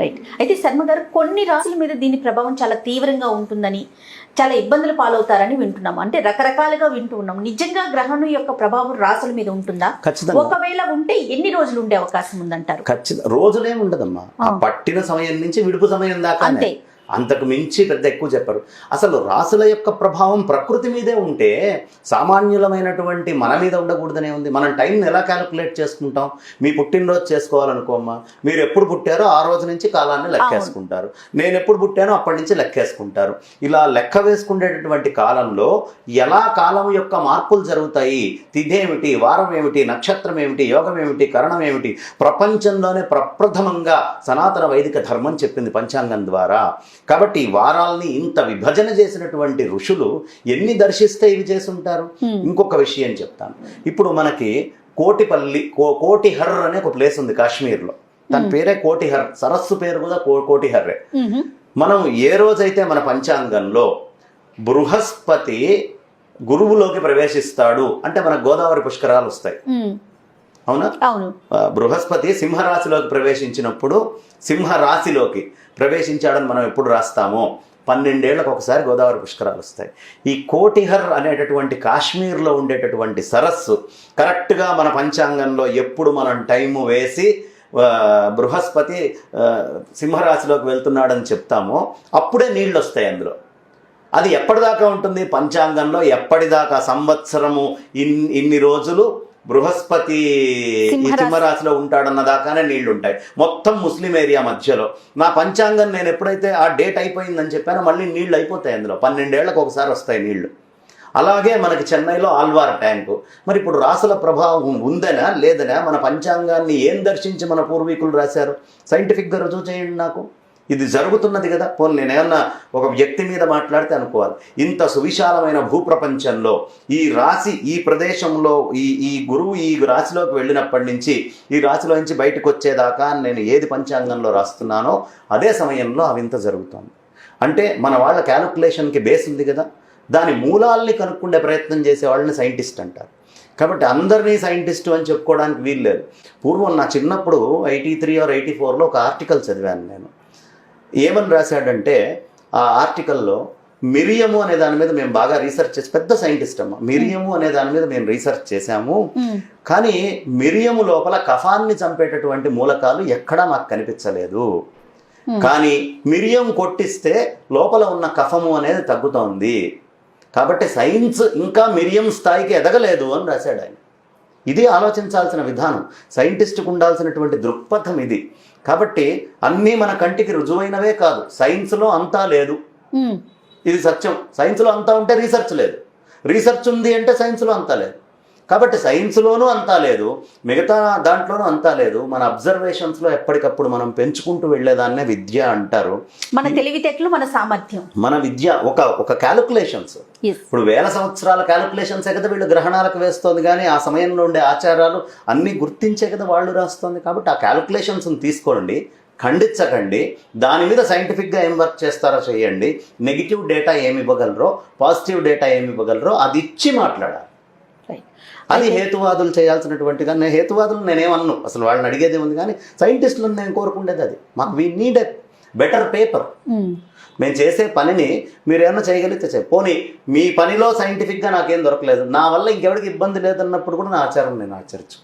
Right. అయితే శర్మ గారు, కొన్ని రాశుల మీద దీని ప్రభావం చాలా తీవ్రంగా ఉంటుందని, చాలా ఇబ్బందులు పాలవుతారని వింటున్నాము. అంటే రకరకాలుగా వింటూ ఉన్నాం. నిజంగా గ్రహణం యొక్క ప్రభావం రాశుల మీద ఉంటుందా? ఖచ్చితంగా. ఒకవేళ ఉంటే ఎన్ని రోజులు ఉండే అవకాశం ఉందంటారు? ఖచ్చితంగా రోజులే ఉండదమ్మా. ఆ పట్టిన సమయం నుంచి విడుపు సమయం దాకా అంతే. అంతకు మించి పెద్ద ఎక్కువ చెప్పరు. అసలు రాసుల యొక్క ప్రభావం ప్రకృతి మీదే ఉంటే సామాన్యులమైనటువంటి మన మీద ఉండకూడదనే ఉంది. మనం టైంని ఎలా క్యాలిక్యులేట్ చేసుకుంటాం? మీ పుట్టినరోజు చేసుకోవాలనుకోమ్మా, మీరు ఎప్పుడు పుట్టారో ఆ రోజు నుంచి కాలాన్ని లెక్కేసుకుంటారు. నేను ఎప్పుడు పుట్టానో అప్పటి నుంచి లెక్కేసుకుంటారు. ఇలా లెక్క వేసుకునేటటువంటి కాలంలో ఎలా కాలం యొక్క మార్పులు జరుగుతాయి, తిథి ఏమిటి, వారం ఏమిటి, నక్షత్రం ఏమిటి, యోగం ఏమిటి, కరణం ఏమిటి, ప్రపంచంలోనే ప్రప్రథమంగా సనాతన వైదిక ధర్మం చెప్పింది పంచాంగం ద్వారా. కాబట్టి ఈ వారాల్ని ఇంత విభజన చేసినటువంటి ఋషులు ఎన్ని దర్శిస్తే ఇవి చేసుంటారు. ఇంకొక విషయం చెప్తాను. ఇప్పుడు మనకి కోటిహర్ అనే ఒక ప్లేస్ ఉంది కాశ్మీర్లో. తన పేరే కోటిహర్, సరస్సు పేరు కూడా కోటిహర్రే. మనం ఏ రోజైతే మన పంచాంగంలో బృహస్పతి గురువులోకి ప్రవేశిస్తాడు అంటే మన గోదావరి పుష్కరాలు వస్తాయి. అవునా? అవును. బృహస్పతి సింహరాశిలోకి ప్రవేశించినప్పుడు సింహరాశిలోకి ప్రవేశించాడని మనం ఎప్పుడు రాస్తామో 12 ఏళ్లకు ఒకసారి గోదావరి పుష్కరాలు వస్తాయి. ఈ కోటిహర్ అనేటటువంటి కాశ్మీర్లో ఉండేటటువంటి సరస్సు కరెక్ట్గా మన పంచాంగంలో ఎప్పుడు మనం టైము వేసి బృహస్పతి సింహరాశిలోకి వెళ్తున్నాడని చెప్తామో అప్పుడే నీళ్ళు వస్తాయి అందులో. అది ఎప్పటిదాకా ఉంటుంది పంచాంగంలో? ఎప్పటిదాకా? సంవత్సరము ఇన్ని రోజులు బృహస్పతి ఈ సింహరాశిలో ఉంటాడన్న దాకానే నీళ్లు ఉంటాయి. మొత్తం ముస్లిం ఏరియా మధ్యలో. నా పంచాంగం నేను ఎప్పుడైతే ఆ డేట్ అయిపోయిందని చెప్పానో మళ్ళీ నీళ్లు అయిపోతాయి అందులో. 12 ఏళ్లకు ఒకసారి వస్తాయి నీళ్లు. అలాగే మనకి చెన్నైలో ఆల్వార్ ట్యాంకు. మరి ఇప్పుడు రాసుల ప్రభావం ఉందనా లేదనా? మన పంచాంగాన్ని ఏం దర్శించి మన పూర్వీకులు రాశారు? సైంటిఫిక్గా రుజువు చేయండి నాకు. ఇది జరుగుతున్నది కదా. పోనీ నేనేమన్నా ఒక వ్యక్తి మీద మాట్లాడితే అనుకోవాలి. ఇంత సువిశాలమైన భూప్రపంచంలో ఈ రాశి, ఈ ప్రదేశంలో ఈ గురువు ఈ రాశిలోకి వెళ్ళినప్పటి నుంచి ఈ రాశిలో నుంచి బయటకు వచ్చేదాకా నేను ఏది పంచాంగంలో రాస్తున్నానో అదే సమయంలో అవింత జరుగుతుంది. అంటే మన వాళ్ళ క్యాలిక్యులేషన్కి బేస్ ఉంది కదా. దాని మూలాల్ని కనుక్కుండే ప్రయత్నం చేసే వాళ్ళని సైంటిస్ట్ అంటారు. కాబట్టి అందరినీ సైంటిస్టు అని చెప్పుకోవడానికి వీల్లేదు. పూర్వం నా చిన్నప్పుడు 83 or 84లో ఒక ఆర్టికల్ చదివాను నేను. ఏమని రాశాడంటే ఆ ఆర్టికల్లో మిరియము అనే దాని మీద మేము బాగా రీసెర్చ్ చేసి, పెద్ద సైంటిస్ట్ అమ్మ, మిరియము అనే దాని మీద మేము రీసెర్చ్ చేశాము. కానీ మిరియము లోపల కఫాన్ని చంపేటటువంటి మూలకాలు ఎక్కడా మాకు కనిపించలేదు. కానీ మిరియం కొట్టిస్తే లోపల ఉన్న కఫము అనేది తగ్గుతోంది. కాబట్టి సైన్స్ ఇంకా మిరియం స్థాయికి ఎదగలేదు అని రాశాడు ఆయన. ఇది ఆలోచించాల్సిన విధానం. సైంటిస్ట్కి ఉండాల్సినటువంటి దృక్పథం ఇది. కాబట్టి అన్నీ మన కంటికి రుజువైనవే కాదు. సైన్స్లో అంతా లేదు, ఇది సత్యం. సైన్స్లో అంతా ఉంటే రీసెర్చ్ లేదు, రీసెర్చ్ ఉంది అంటే సైన్స్లో అంతా లేదు. కాబట్టి సైన్స్లోనూ అంతా లేదు, మిగతా దాంట్లోనూ అంతా లేదు. మన అబ్జర్వేషన్స్లో ఎప్పటికప్పుడు మనం పెంచుకుంటూ వెళ్ళేదాన్నే విద్య అంటారు. మన తెలివితేటలు, మన సామర్థ్యం, మన విద్య ఒక క్యాలిక్యులేషన్స్. ఇప్పుడు 1000 సంవత్సరాల క్యాలిక్యులేషన్సే కదా వీళ్ళు గ్రహణాలకు వేస్తోంది. కానీ ఆ సమయంలో ఉండే ఆచారాలు అన్నీ గుర్తించే కదా వాళ్ళు రాస్తోంది. కాబట్టి ఆ క్యాలిక్యులేషన్స్ని తీసుకోండి, ఖండించకండి. దాని మీద సైంటిఫిక్గా ఏం వర్క్ చేస్తారో చేయండి. నెగిటివ్ డేటా ఏమి ఇవ్వగలరో, పాజిటివ్ డేటా ఏమి ఇవ్వగలరో అది ఇచ్చి మాట్లాడాలి. అది హేతువాదులు చేయాల్సినటువంటిగా. నేను హేతువాదులు నేనేమన్ను, అసలు వాళ్ళని అడిగేది ఉంది. కానీ సైంటిస్టులను నేను కోరుకుండేది అది. మాకు we need a better paper. మేము చేసే పనిని మీరు ఏమన్నా చేయగలిగితే పోనీ మీ పనిలో సైంటిఫిక్గా నాకేం దొరకలేదు, నా వల్ల ఇంకెవరికి ఇబ్బంది లేదన్నప్పుడు కూడా నా ఆచారం నేను ఆచరించు.